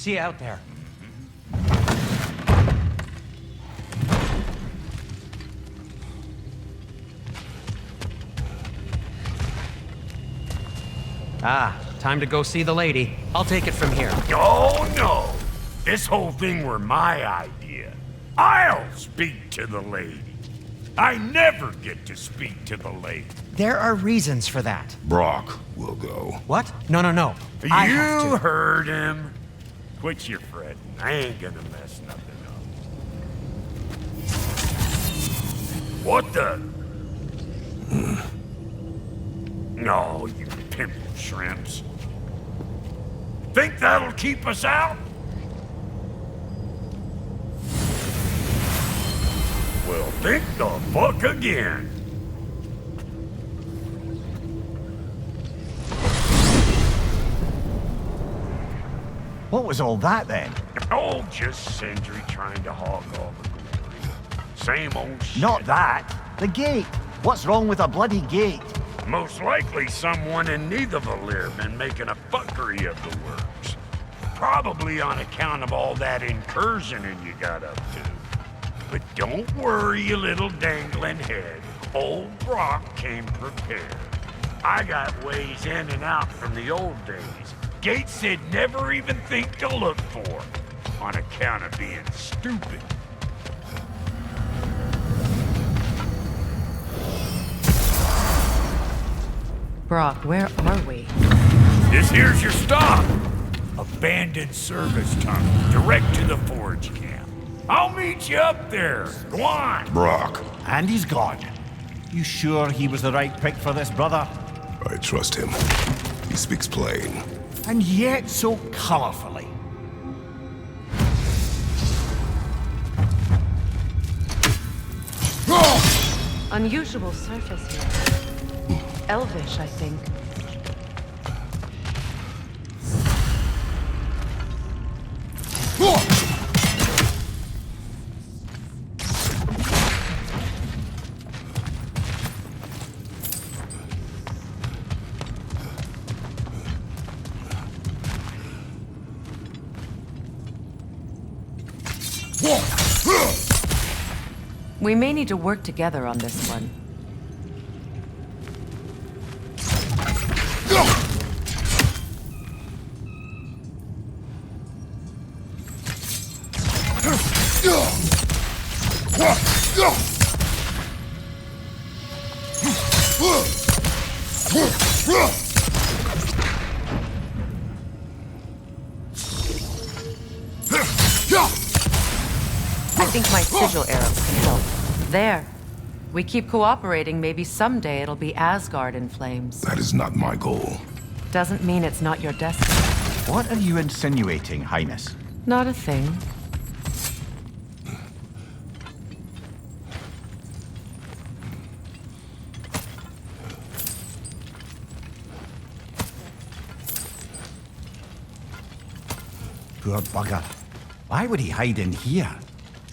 See you out there. Ah, time to go see the lady. I'll take it from here. Oh, no. This whole thing were my idea. I'll speak to the lady. I never get to speak to the lady. There are reasons for that. Brok will go. What? No, no, no. I have You to. heard him. Quit your fretting. I ain't gonna mess nothing up. What the? No, you pimple shrimps. Think that'll keep us out? Well, think the fuck again. What was all that then? Oh, just Sindri trying to hog all the glory. Same old shit. Not that. The gate. What's wrong with a bloody gate? Most likely someone in Nidavellir been making a fuckery of the works. Probably on account of all that incursioning you got up to. But don't worry, you little dangling head. Old Brok came prepared. I got ways in and out from the old days. Gates they'd never even think to look for, on account of being stupid. Brok, where are we? This here's your stop. Abandoned service tunnel, direct to the forge camp. I'll meet you up there. Go on. Brok, And he's gone. You sure he was the right pick for this, brother? I trust him. He speaks plain. And yet so colorfully. Unusual surface here. Elvish, I think. We may need to work together on this one. I think my sigil arrows can help. There. We keep cooperating, maybe someday it'll be Asgard in flames. That is not my goal. Doesn't mean it's not your destiny. What are you insinuating, Highness? Not a thing. Poor bugger. Why would he hide in here?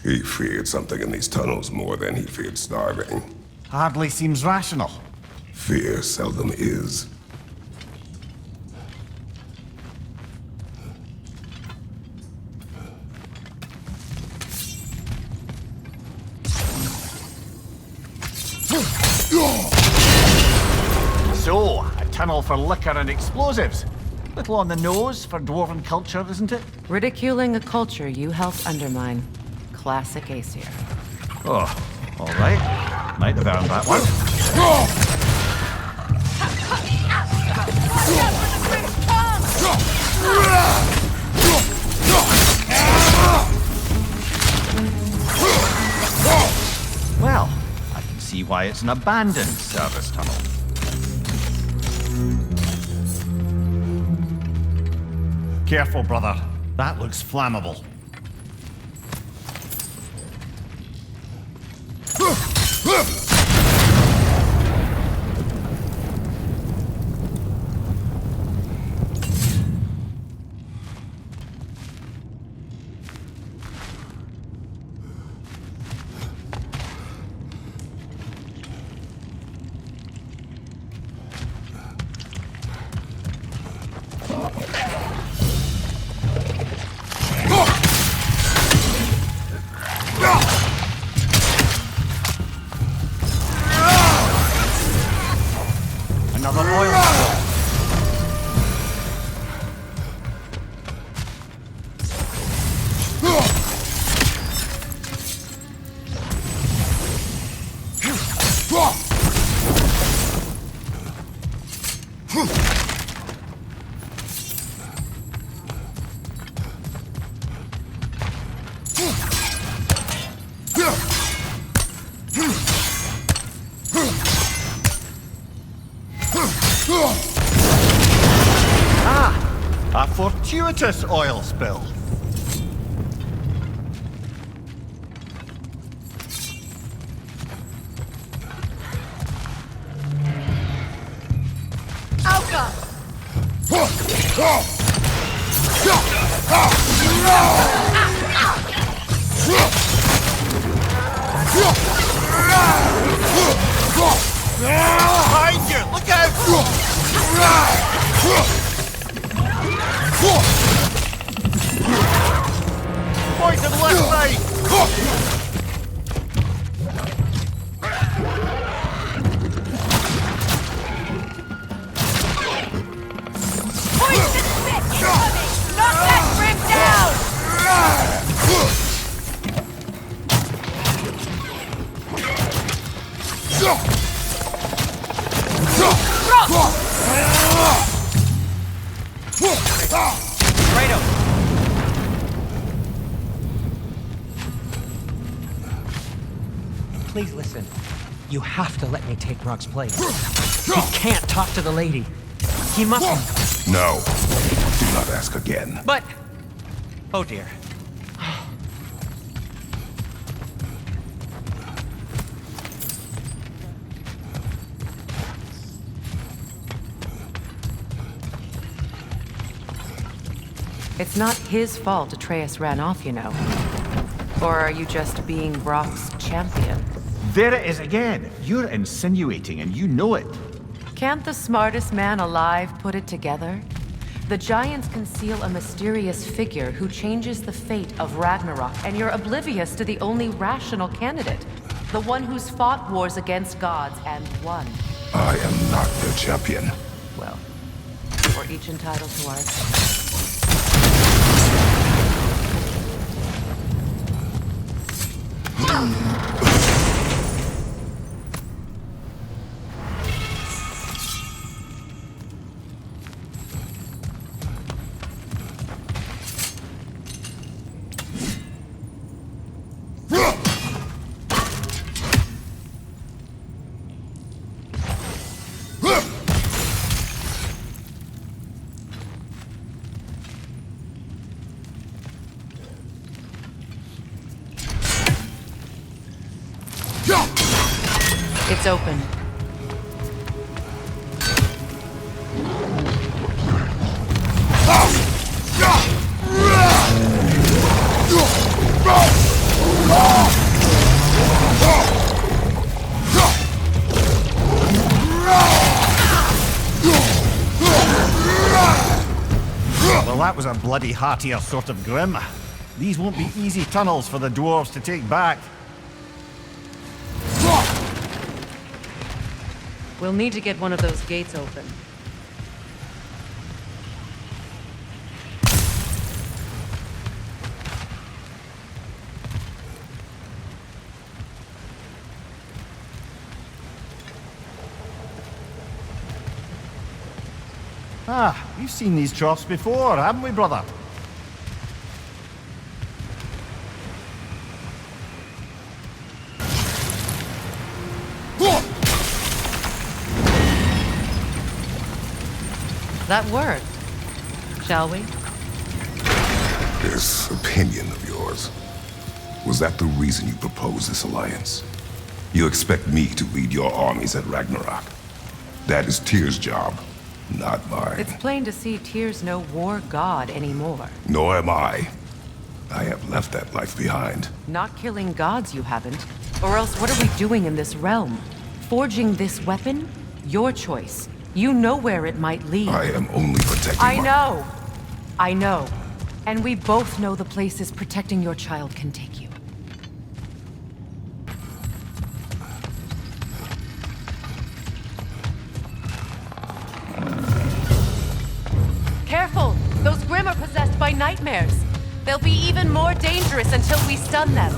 He feared something in these tunnels more than he feared starving. Hardly seems rational. Fear seldom is. So, a tunnel for liquor and explosives. Little on the nose for dwarven culture, isn't it? Ridiculing a culture you helped undermine. Classic Aesir. Oh, all right. Might have earned that one. Well, I can see why it's an abandoned service tunnel. Careful, brother. That looks flammable. A fortuitous oil spill. Behind you! Look out! Point to the left side! Poison stick incoming! Knock that grim down! Kratos! Please listen. You have to let me take Brok's place. He can't talk to the lady. He mustn't. No. Do not ask again. But... Oh dear. It's not his fault Atreus ran off, you know. Or are you just being Brok's champion? There it is again. You're insinuating and you know it. Can't the smartest man alive put it together? The Giants conceal a mysterious figure who changes the fate of Ragnarok, and you're oblivious to the only rational candidate. The one who's fought wars against gods and won. I am not the champion. Well, we're each entitled to ours. It's open. Well, that was a bloody heartier sort of grim. These won't be easy tunnels for the dwarves to take back. We'll need to get one of those gates open. Ah, we've seen these troughs before, haven't we, brother? That worked. Shall we? This opinion of yours, was that the reason you proposed this alliance? You expect me to lead your armies at Ragnarok. That is Tyr's job, not mine. It's plain to see Tyr's no war god anymore. Nor am I. I have left that life behind. Not killing gods, you haven't. Or else what are we doing in this realm? Forging this weapon? Your choice. You know where it might lead. I am only protecting I know. I know. And we both know the places protecting your child can take you. Careful! Those Grimm are possessed by nightmares. They'll be even more dangerous until we stun them.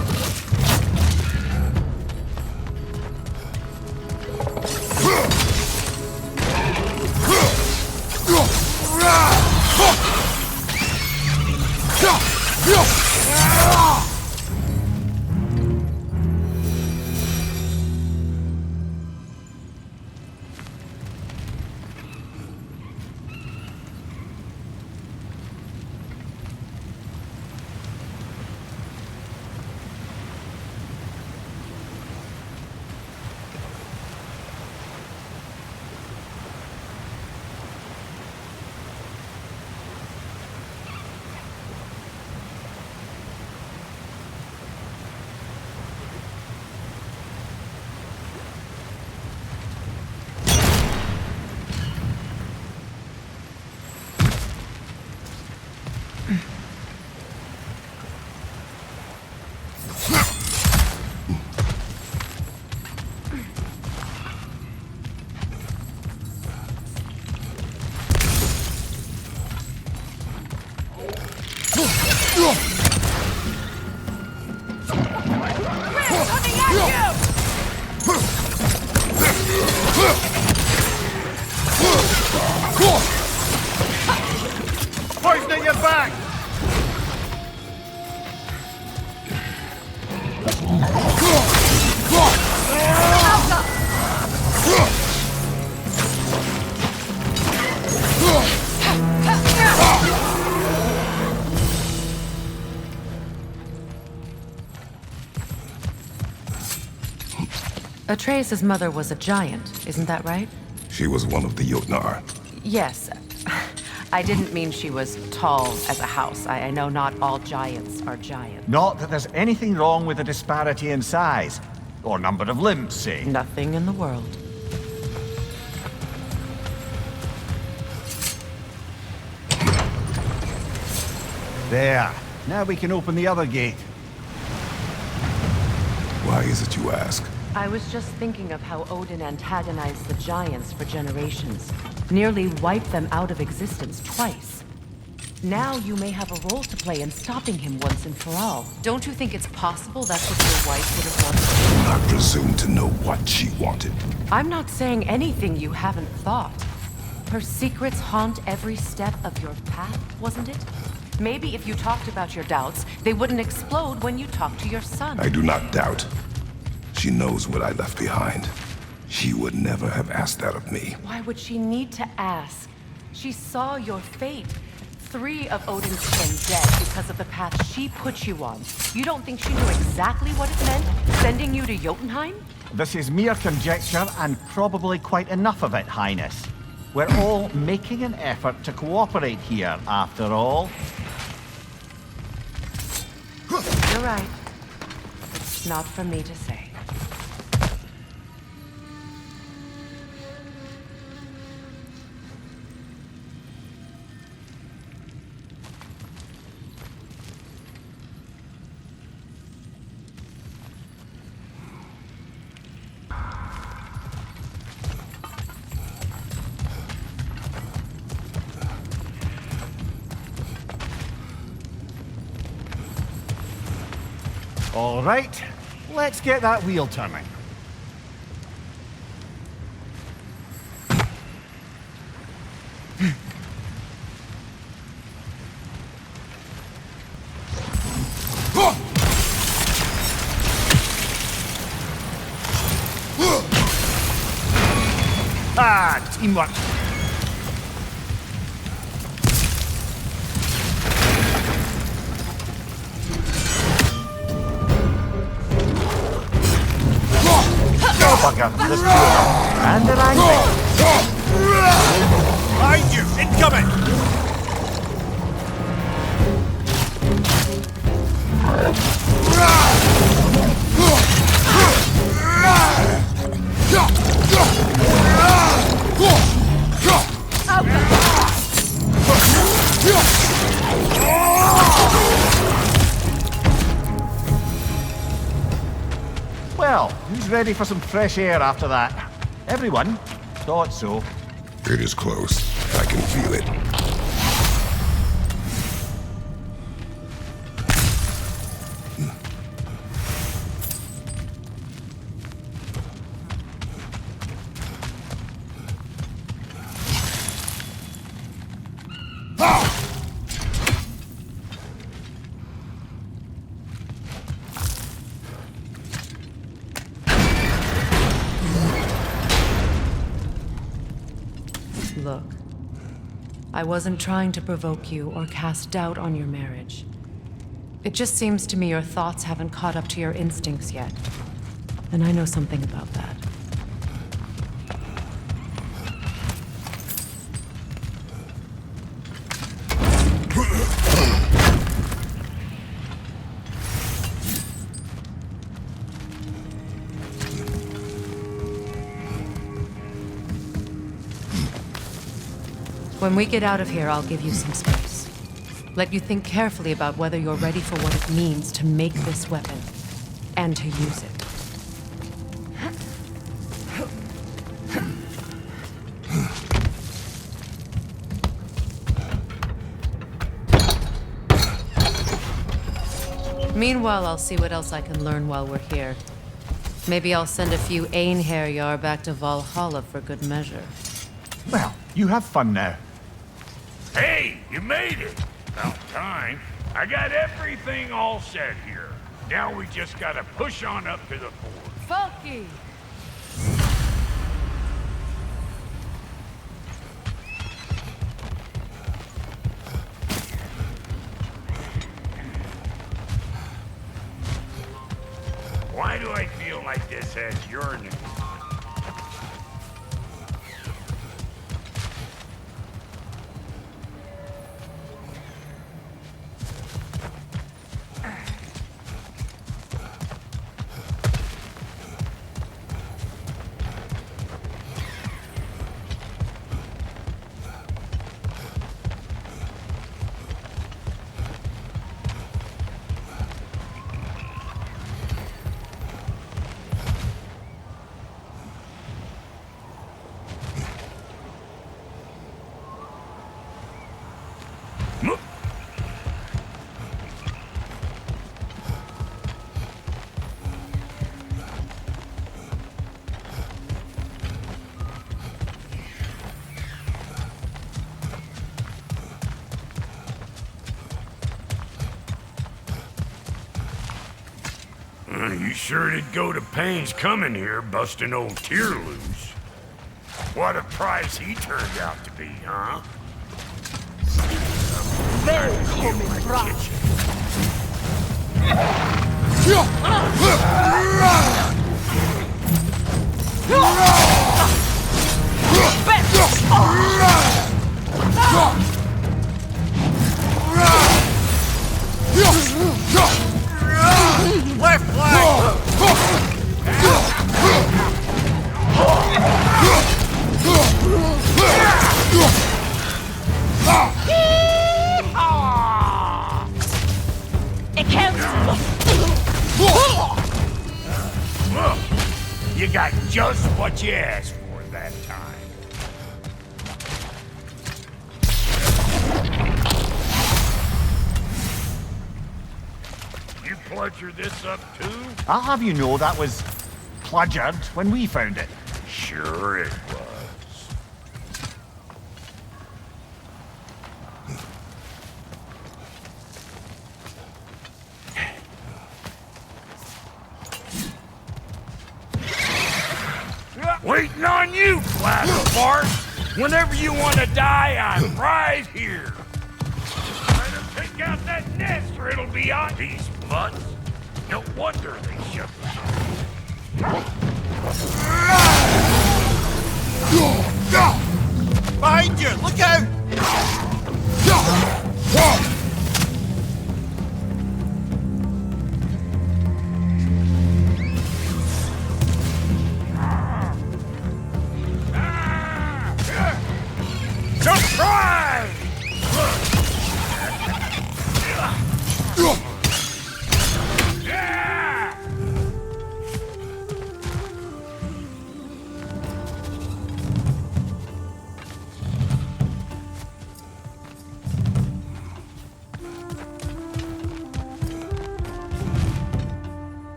Atreus' mother was a giant, isn't that right? She was one of the Jotnar. Yes. I didn't mean she was tall as a house. I know not all giants are giants. Not that there's anything wrong with the disparity in size, or number of limbs, say. Nothing in the world. There. Now we can open the other gate. Why is it you ask? I was just thinking of how Odin antagonized the giants for generations. Nearly wiped them out of existence twice. Now you may have a role to play in stopping him once and for all. Don't you think it's possible that's what your wife would have wanted? Do not presume to know what she wanted. I'm not saying anything you haven't thought. Her secrets haunt every step of your path, wasn't it? Maybe if you talked about your doubts, they wouldn't explode when you talked to your son. I do not doubt. She knows what I left behind. She would never have asked that of me. Why would she need to ask? She saw your fate. 3 of Odin's kin dead because of the path she put you on. You don't think she knew exactly what it meant, sending you to Jotunheim? This is mere conjecture, and probably quite enough of it, Highness. We're all making an effort to cooperate here, after all. You're right. It's not for me to say. All right, let's get that wheel turning. Teamwork. Bugger, there's 2 of them. And they're angry. Behind you! Incoming! Well, who's ready for some fresh air after that? Everyone? Thought so. It is close. I can feel it. Look, I wasn't trying to provoke you or cast doubt on your marriage. It just seems to me your thoughts haven't caught up to your instincts yet. And I know something about that. When we get out of here, I'll give you some space. Let you think carefully about whether you're ready for what it means to make this weapon, and to use it. Meanwhile, I'll see what else I can learn while we're here. Maybe I'll send a few Einherjar back to Valhalla for good measure. Well, you have fun now. Hey, you made it! About time. I got everything all set here. Now we just gotta push on up to the fort. Falky! Why do I feel like this has your name on it. You sure did go to pains coming here, busting old Tyr loose. What a prize he turned out to be, huh? Willkommen, Brok. Left flank! You got just what you asked for that time. You bludger this up too? I'll have you know that was bludgered when we found it. Sure it was. Waiting on you, Flat Whenever you want to die, I'm right here. Better pick out that nest or it'll be on these mutts. No wonder they shut Behind you! Look out! Just try!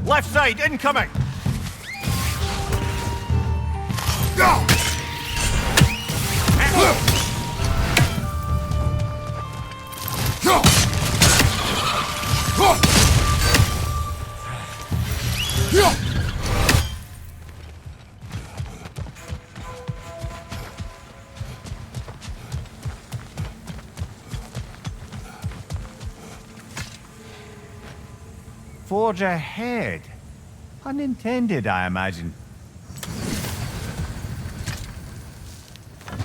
Left side, incoming! Forge ahead. Unintended, I imagine.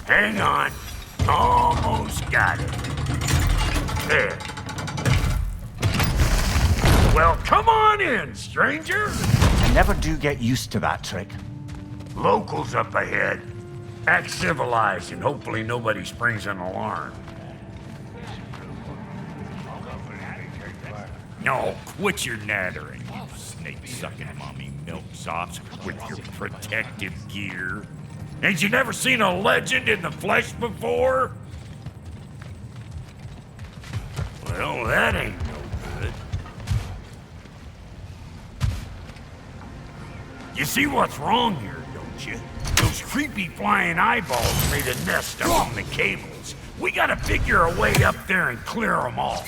Hang on. Almost got it. There. Well, come on in, stranger. I never do get used to that trick. Locals up ahead. Act civilized and hopefully nobody springs an alarm. No, quit your nattering, you snake-sucking mommy milksops with your protective gear. Ain't you never seen a legend in the flesh before? Well, that ain't no good. You see what's wrong here, don't you? Those creepy flying eyeballs made a nest up on the cables. We gotta figure a way up there and clear them all.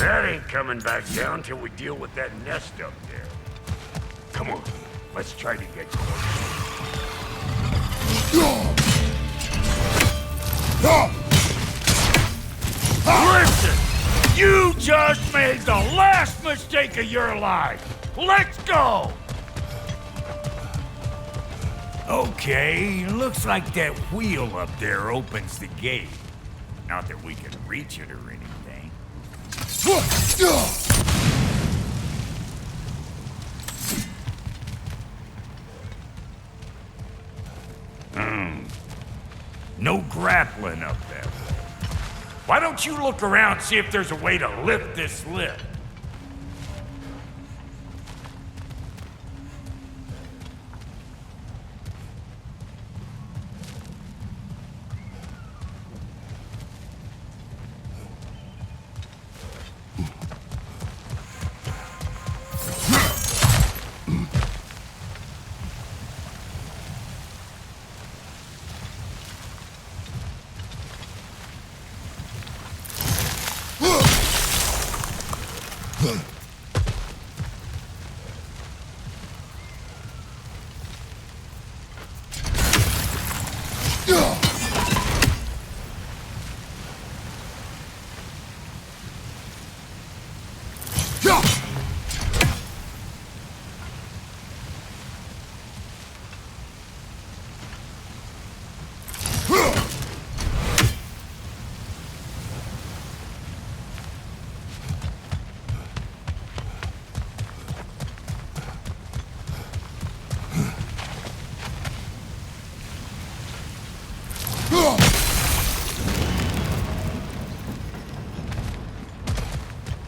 That ain't coming back down till we deal with that nest up there. Come on, let's try to get close. Listen! You just made the last mistake of your life! Let's go! Okay, looks like that wheel up there opens the gate. Not that we can reach it or anything. No grappling up that way. Why don't you look around, see if there's a way to lift this lid?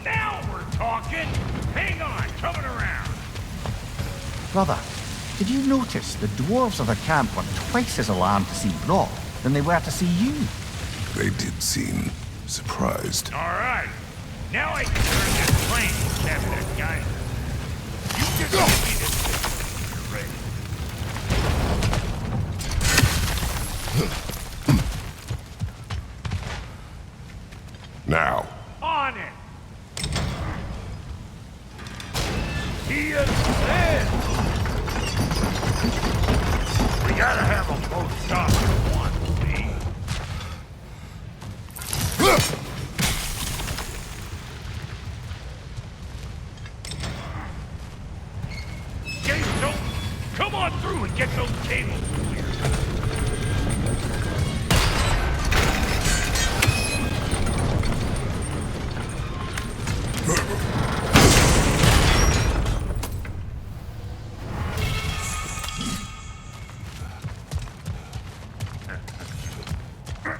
Now we're talking! Hang on, coming around! Brother, did you notice the dwarves of the camp were twice as alarmed to see Brok than they were to see you? They did seem surprised. All right, now I can turn this plane and capture that guy. You just give me this thing when you're ready. Now, On it! He is dead! We gotta have them both stop at once, see? Gates open! Come on through and get those cables clear!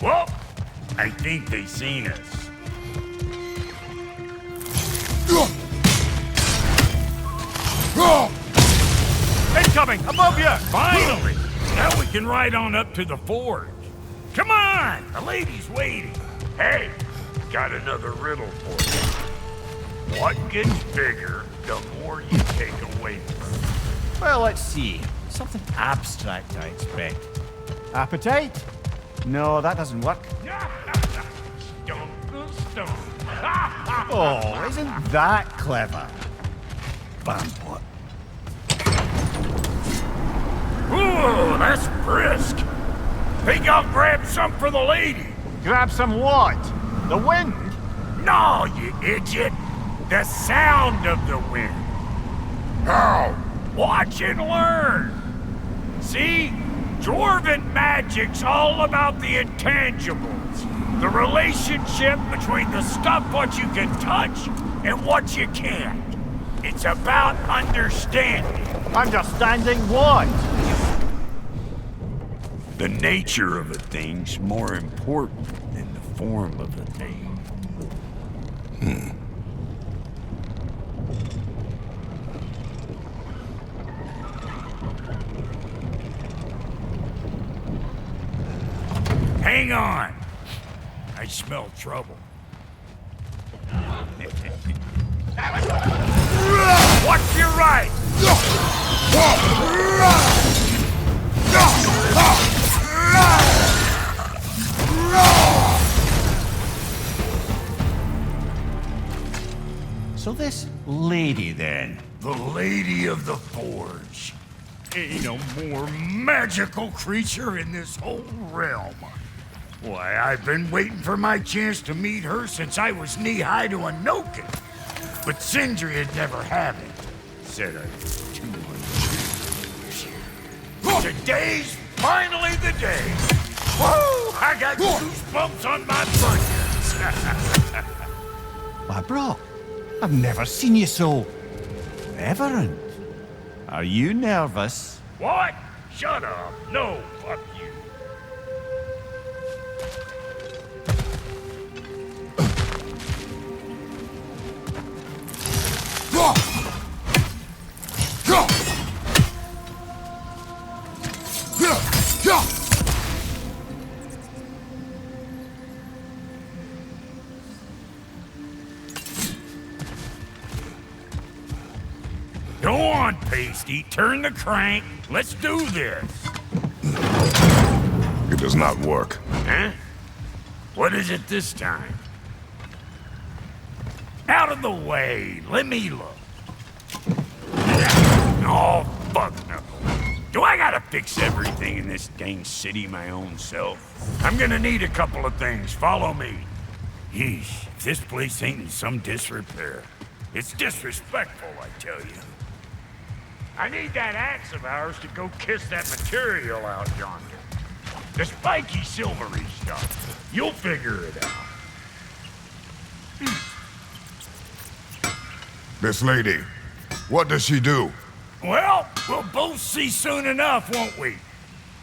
Well, I think they seen us. Incoming! Above you! Finally! Now we can ride on up to the forge. Come on! The lady's waiting. Hey, got another riddle for you. What gets bigger the more you take away from it? Well, let's see. Something abstract, I expect. Appetite? No, that doesn't work. Stone to stone. Oh, isn't that clever? Vampire. Ooh, that's brisk. Think I'll grab some for the lady. Grab some what? The wind? No, you idiot. The sound of the wind. Oh, watch and learn. See? Dwarven magic's all about the intangibles. The relationship between the stuff what you can touch and what you can't. It's about understanding. Understanding what? The nature of a thing's more important than the form of a thing. Hang on! I smell trouble. Watch your right! So this lady, then? The Lady of the Forge. Ain't a more magical creature in this whole realm. Why, I've been waiting for my chance to meet her since I was knee-high to a Noken. But Sindri had never had it. Said I was too much. Today's finally the day. Whoa! I got goosebumps on my bunions. Why, Brok, I've never seen you so reverent. Are you nervous? What? Shut up. No, fuck you. Go on, Pasty. Turn the crank. Let's do this. It does not work. Huh? What is it this time? Out of the way. Let me look. Oh, fuck no. Do I gotta fix everything in this dang city my own self? I'm gonna need a couple of things. Follow me. Yeesh, if this place ain't in some disrepair. It's disrespectful, I tell you. I need that axe of ours to go kiss that material out yonder. The spiky silvery stuff. You'll figure it out. This lady, what does she do? Well, we'll both see soon enough, won't we?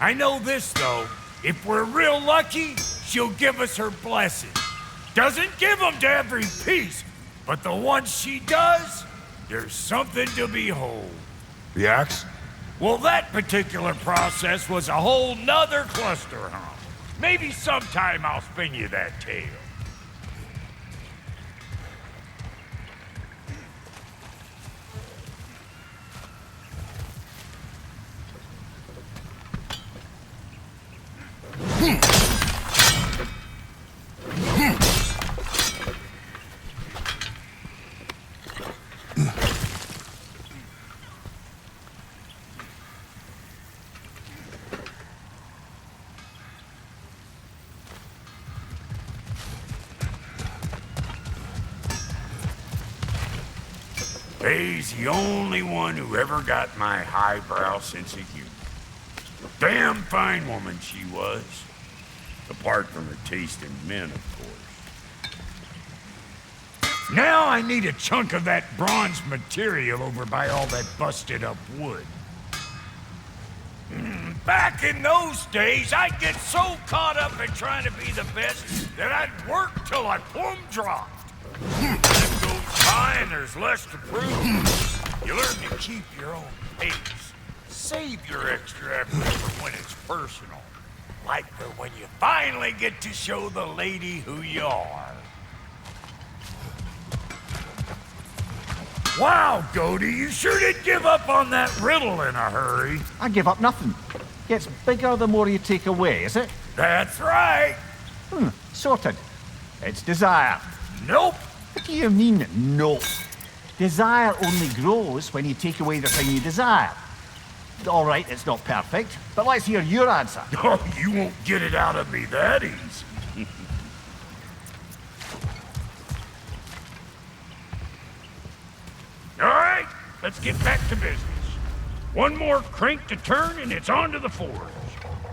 I know this, though. If we're real lucky, she'll give us her blessing. Doesn't give them to every piece, but the ones she does, there's something to behold. The axe? Well, that particular process was a whole nother cluster hump. Maybe sometime I'll spin you that tale. Faye's the only one who ever got my highbrow sense of humor. Damn fine woman she was. Apart from her taste in men, of course. Now I need a chunk of that bronze material over by all that busted up wood. Back in those days, I'd get so caught up in trying to be the best that I'd work till I plumb dropped. Time goes by and there's less to prove. You learn to keep your own pace. Save your extra effort for when it's personal. Like for when you finally get to show the lady who you are. Wow, Goldie, you sure did give up on that riddle in a hurry. I give up nothing. Gets bigger the more you take away, is it? That's right. Sorted. It's desire. Nope. What do you mean, no? Desire only grows when you take away the thing you desire. All right, it's not perfect, but let's hear your answer. Oh, you won't get it out of me that easy. All right, let's get back to business. One more crank to turn and it's on to the forge.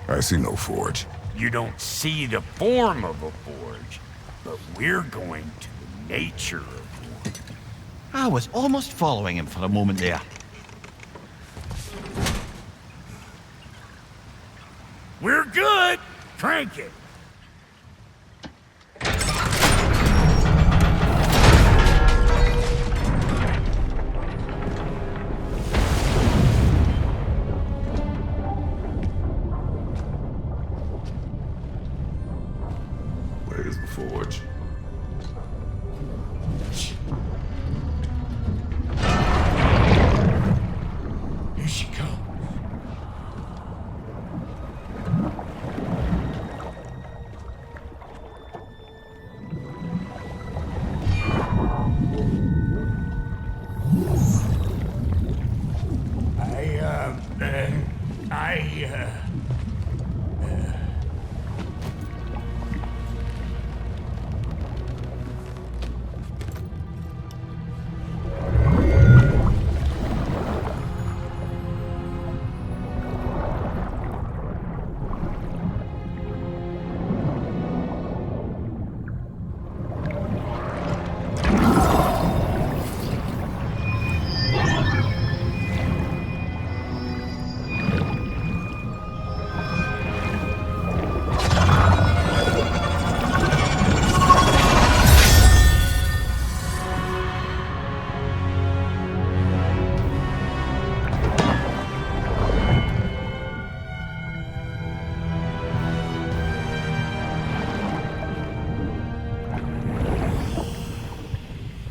I see no forge. You don't see the form of a forge, but we're going to the nature of one. I was almost following him for a moment there. We're good. Crank it. Where is the forge? Here she comes.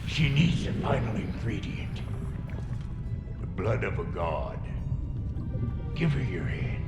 She needs the final ingredient. The blood of a god. Give her your hand.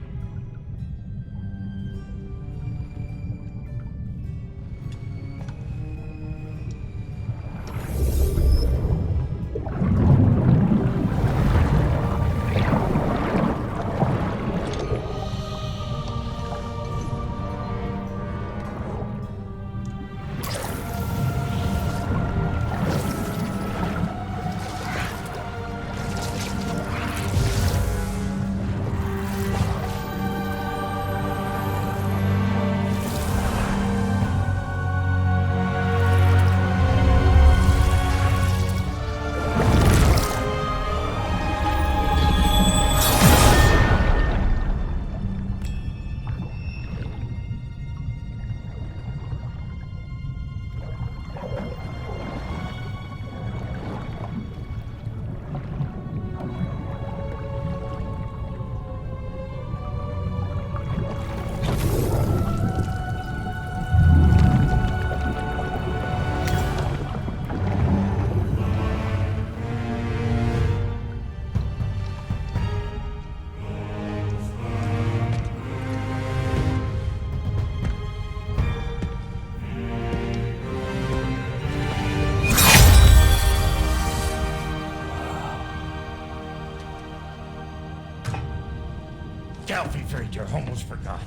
I almost forgot.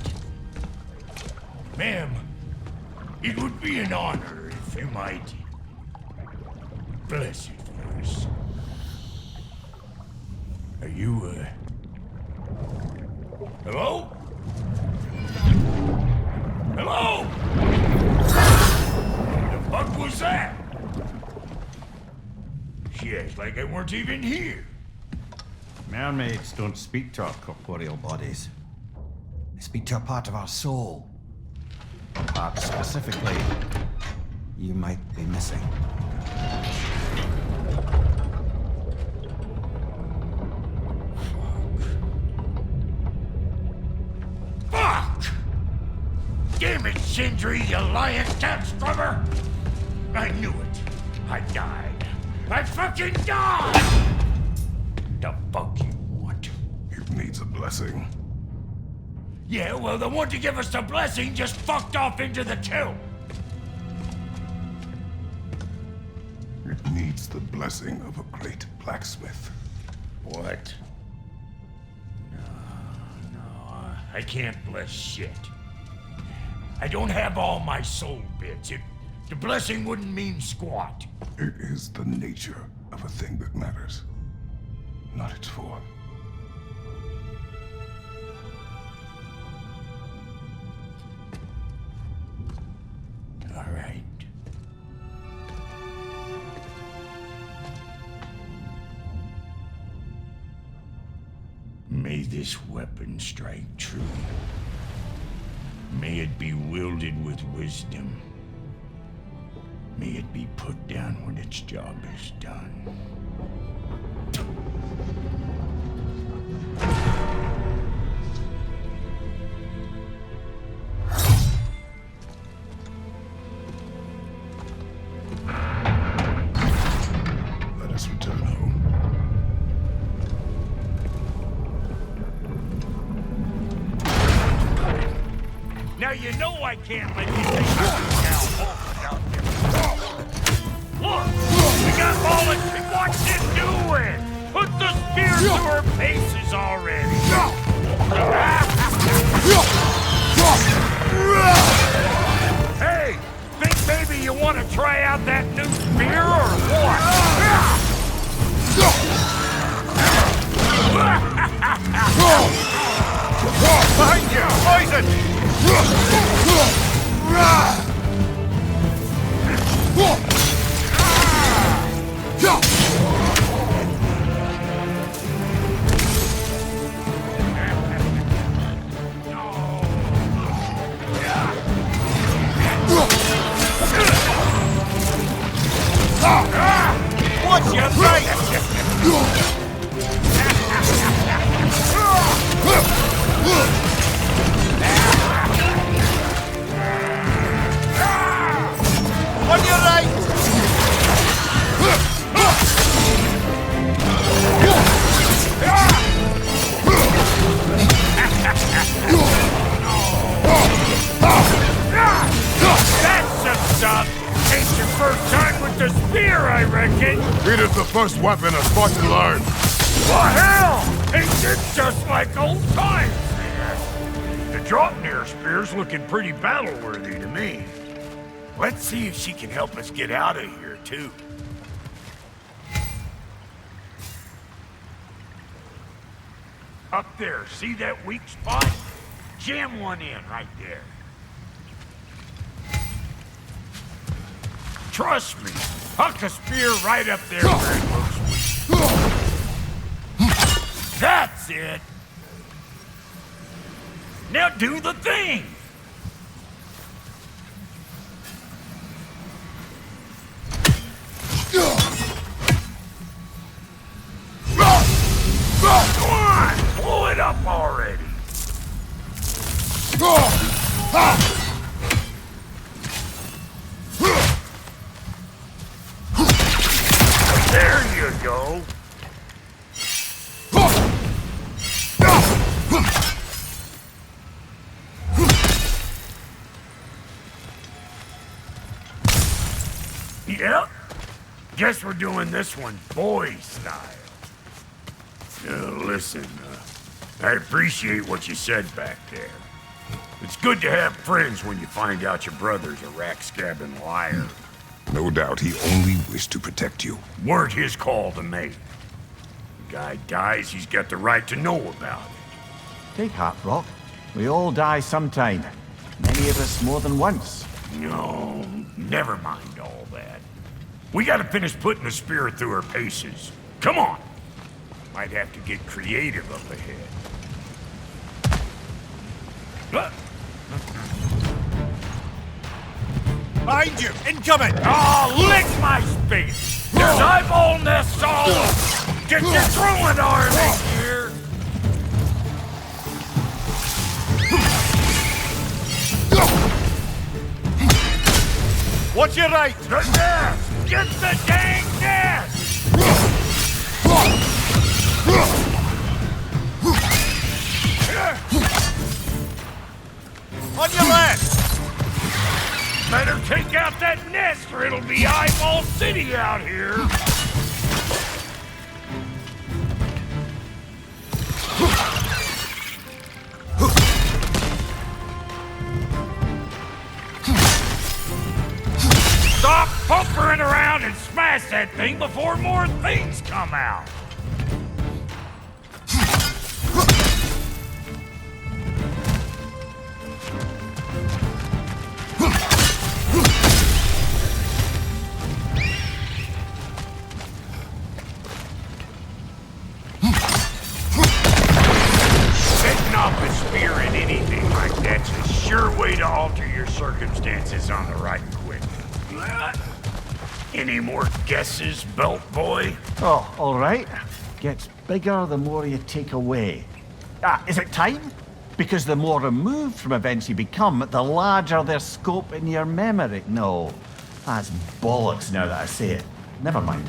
Ma'am, it would be an honor if you might bless it for us. Are you, hello? Hello? The fuck was that? She acts like I weren't even here. Mermaids don't speak to our corporeal bodies. They speak to a part of our soul. A part specifically you might be missing. Fuck! Damn it, Sindri, you lying cat scrubber! I knew it. I died. I fucking died! The fuck you want? It needs a blessing. Yeah, well, the one to give us the blessing just fucked off into the tomb. It needs the blessing of a great blacksmith. What? No, I can't bless shit. I don't have all my soul bits. The blessing wouldn't mean squat. It is the nature of a thing that matters, not its form. All right. May this weapon strike true. May it be wielded with wisdom. May it be put down when its job is done. Let us return home. Now you know I can't let you take her down without him. Look! We got bullets! What's it doing? Put the spear to her faces already! Hey! Think maybe you want to try out that new spear or what? Behind you! Poison! What's your face? On your right! it! It is the first weapon a Spartan learned. What hell? Ain't this just like old times, man? The Draupnir spear's looking pretty battle-worthy to me. Let's see if she can help us get out of here, too. Up there, see that weak spot? Jam one in right there. Trust me, huck a spear right up there where it looks weak. That's it! Now do the thing! Come on! Blow it up already! There you go! Yep. Guess we're doing this one boy style. Listen, I appreciate what you said back there. It's good to have friends when you find out your brother's a rack-scabbing liar. No doubt he only wished to protect you. Weren't his call to make. The guy dies, he's got the right to know about it. Take heart, Brok. We all die sometime. Many of us more than once. No, never mind all that. We gotta finish putting the spirit through her paces. Come on! Might have to get creative up ahead. Behind you! Incoming! Oh, lick my space! There's eyeball nests all over! Get your truant army here! Watch your right! The nest! Get the dang nest! On your left! Better take out that nest or it'll be Eyeball City out here! Stop pumpering around and smash that thing before more things come out! Setting off a spear in anything like that's a sure way to alter your circumstances on the right quick. Any more guesses, belt boy? Oh, all right. Gets bigger the more you take away. Is it time? Because the more removed from events you become, the larger their scope in your memory. No, that's bollocks now that I say it. Never mind.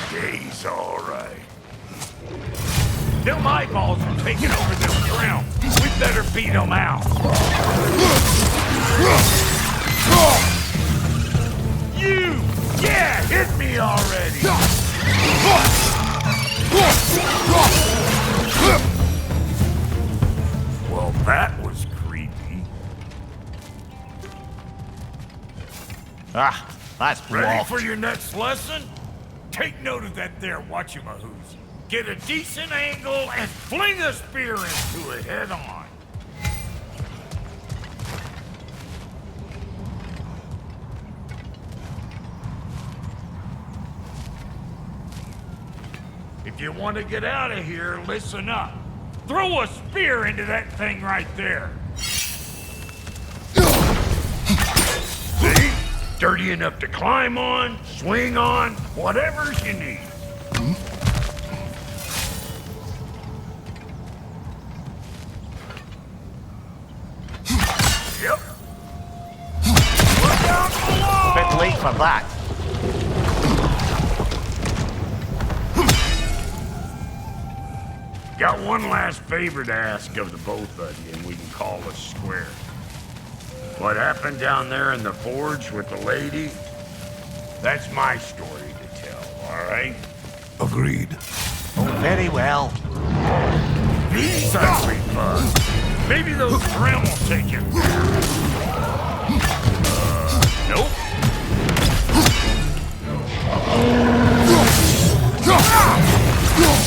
He's all right. Them eyeballs are taking over this realm. We better beat them out. You! Yeah, hit me already! Well, that was creepy. That's Ready blocked. for your next lesson? Take note of that there whatchamahoozy. Get a decent angle and fling a spear into it head on. If you want to get out of here, listen up. Throw a spear into that thing right there. See? Dirty enough to climb on, swing on, whatever you need. Yep. Look out below! Bit late for that. Got one last favor to ask of the both of you, and we can call us square. What happened down there in the forge with the lady? That's my story to tell, all right? Agreed. Oh, very well. These ugly bugs. Maybe those Dremel will take it. Nope.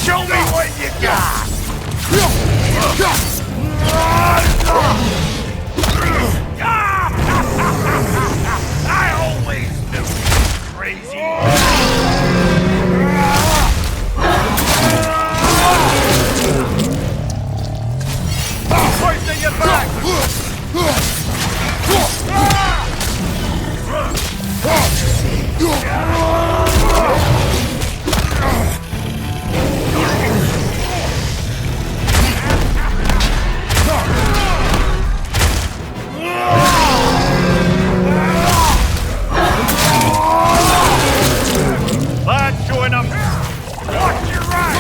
Show me what you got! I always knew you were crazy. Hoisting it back! That's showing up. Watch your right!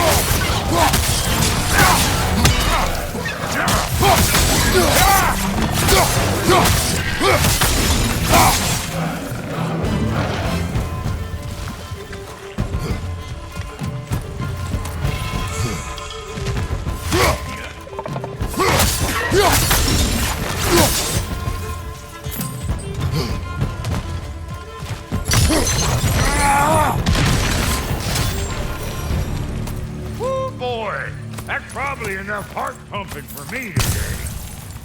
Woo, boy! That's probably enough heart pumping for me today.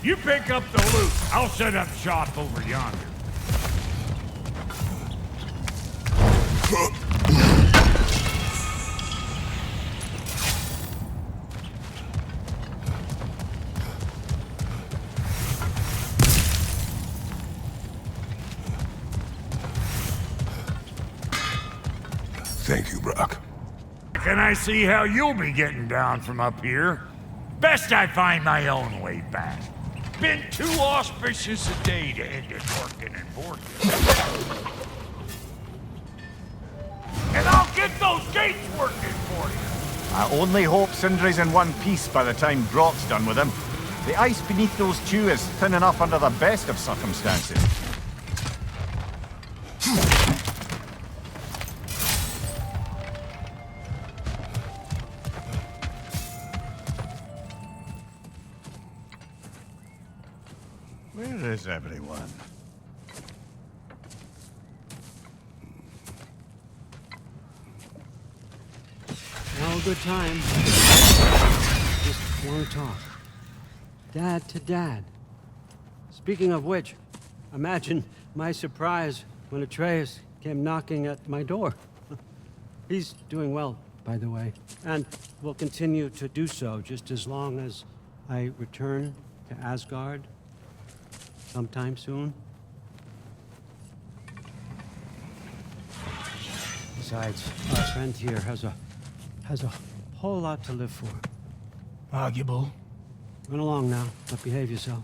You pick up the loot. I'll set up shop over yonder. Thank you, Brok. Can I see how you'll be getting down from up here? Best I find my own way back. Been too auspicious a day to end it working and working. And I'll get those gates working for you. I only hope Sindri's in one piece by the time Brok's done with him. The ice beneath those two is thin enough under the best of circumstances. Where is everyone? No good time. Just want to talk. Dad to dad. Speaking of which, imagine my surprise when Atreus came knocking at my door. He's doing well, by the way, and will continue to do so just as long as I return to Asgard sometime soon. Besides, our friend here has a whole lot to live for. Arguable. Run along now, but behave yourself.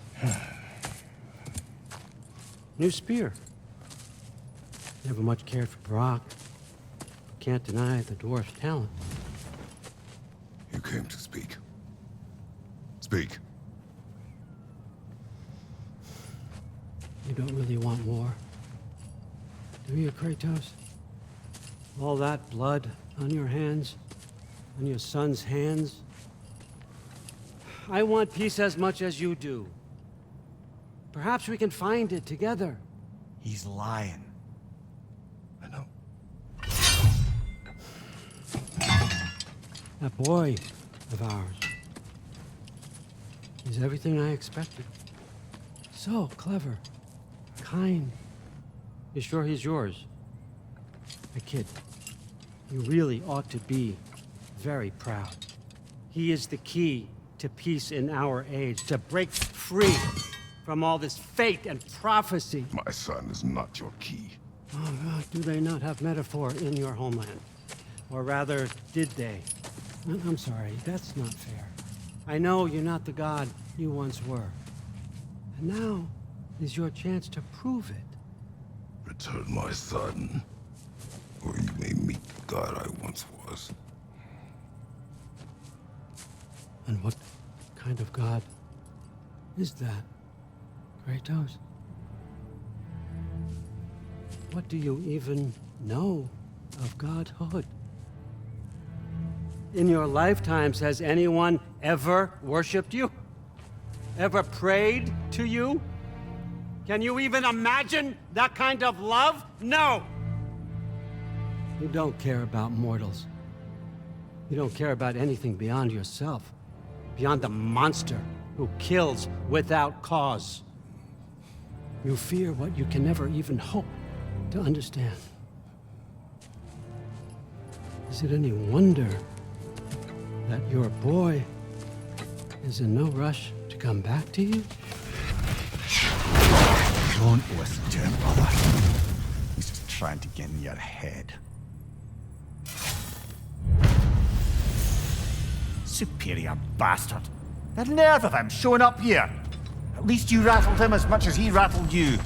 New spear. Never much cared for Brok. Can't deny the dwarf's talent. You came to speak. Speak. You don't really want war, do you, Kratos? All that blood on your hands, on your son's hands. I want peace as much as you do. Perhaps we can find it together. He's lying. I know. That boy of ours is everything I expected. So clever, kind. You sure he's yours? I kid. You really ought to be very proud. He is the key to peace in our age, to break free from all this fate and prophecy. My son is not your key. Oh, God, do they not have metaphor in your homeland? Or rather, did they? I'm sorry, that's not fair. I know you're not the god you once were. And now is your chance to prove it. Return my son, or you may meet the god I once was. And what kind of god is that, Kratos? What do you even know of godhood. In your lifetimes, has anyone ever worshipped you? Ever prayed to you? Can you even imagine that kind of love? No! You don't care about mortals. You don't care about anything beyond yourself, beyond the monster who kills without cause. You fear what you can never even hope to understand. Is it any wonder that your boy is in no rush to come back to you? Don't listen to him, brother. He's just trying to get in your head. Superior bastard. The nerve of him showing up here. At least you rattled him as much as he rattled you.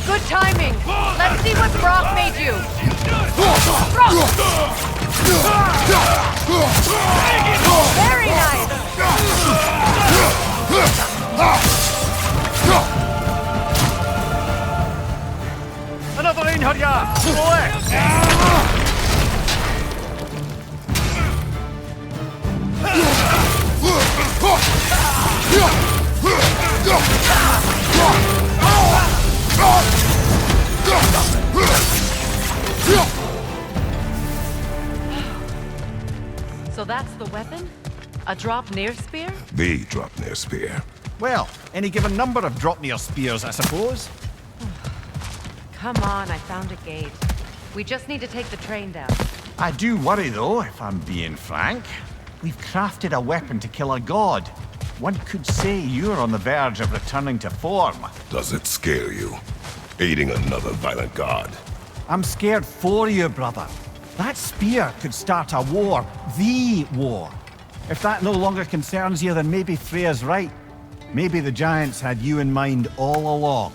Good timing! Let's see what Brok made you! Brok! Very nice! Another Einherjar! To the left! So that's the weapon? A drop-near spear? The Dropnir spear. Well, any given number of Dropnir spears, I suppose. Come on, I found a gate. We just need to take the train down. I do worry, though, if I'm being frank. We've crafted a weapon to kill a god. One could say you're on the verge of returning to form. Does it scare you? Aiding another violent god? I'm scared for you, brother. That spear could start a war. The war. If that no longer concerns you, then maybe Freya's right. Maybe the Giants had you in mind all along.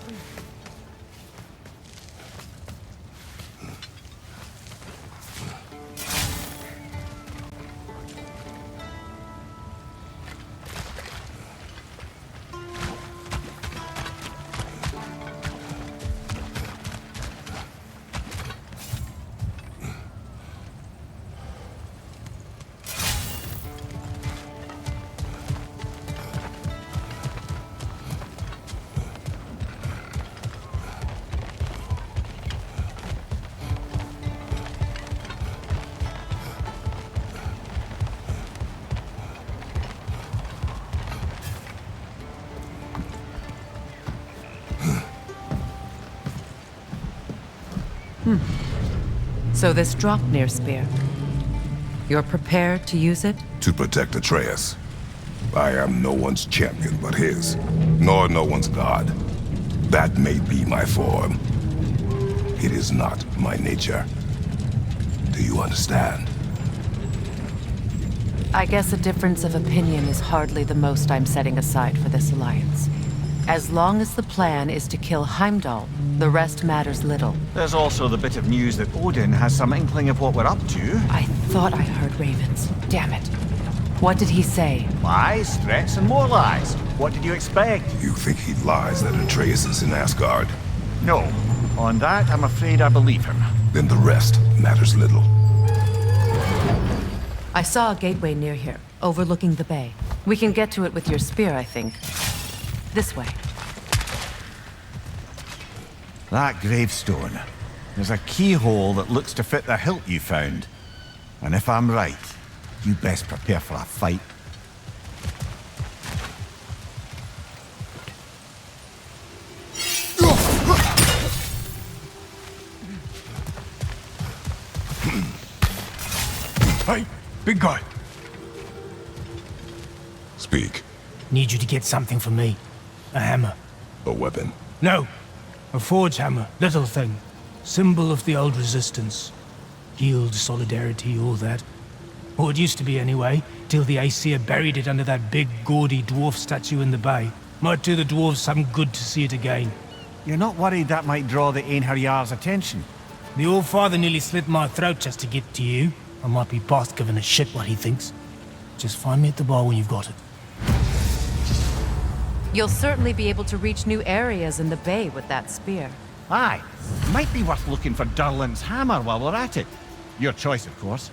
So this drop-near spear. You're prepared to use it? To protect Atreus. I am no one's champion but his, nor no one's god. That may be my form. It is not my nature. Do you understand? I guess a difference of opinion is hardly the most I'm setting aside for this alliance. As long as the plan is to kill Heimdall, the rest matters little. There's also the bit of news that Odin has some inkling of what we're up to. I thought I heard ravens. Damn it. What did he say? Lies, threats, and more lies. What did you expect? You think he lies that Atreus is in Asgard? No. On that, I'm afraid I believe him. Then the rest matters little. I saw a gateway near here, overlooking the bay. We can get to it with your spear, I think. This way. That gravestone. There's a keyhole that looks to fit the hilt you found. And if I'm right, you best prepare for a fight. Hey, big guy. Speak. Need you to get something for me. A hammer. A weapon. No. A forge hammer. Little thing. Symbol of the old resistance. Guild, solidarity, all that. Or it used to be anyway, till the Aesir buried it under that big, gaudy dwarf statue in the bay. Might do the dwarves some good to see it again. You're not worried that might draw the Einherjar's attention? The old father nearly slit my throat just to get to you. I might be past giving a shit what he thinks. Just find me at the bar when you've got it. You'll certainly be able to reach new areas in the bay with that spear. Aye, might be worth looking for Durlin's hammer while we're at it. Your choice, of course.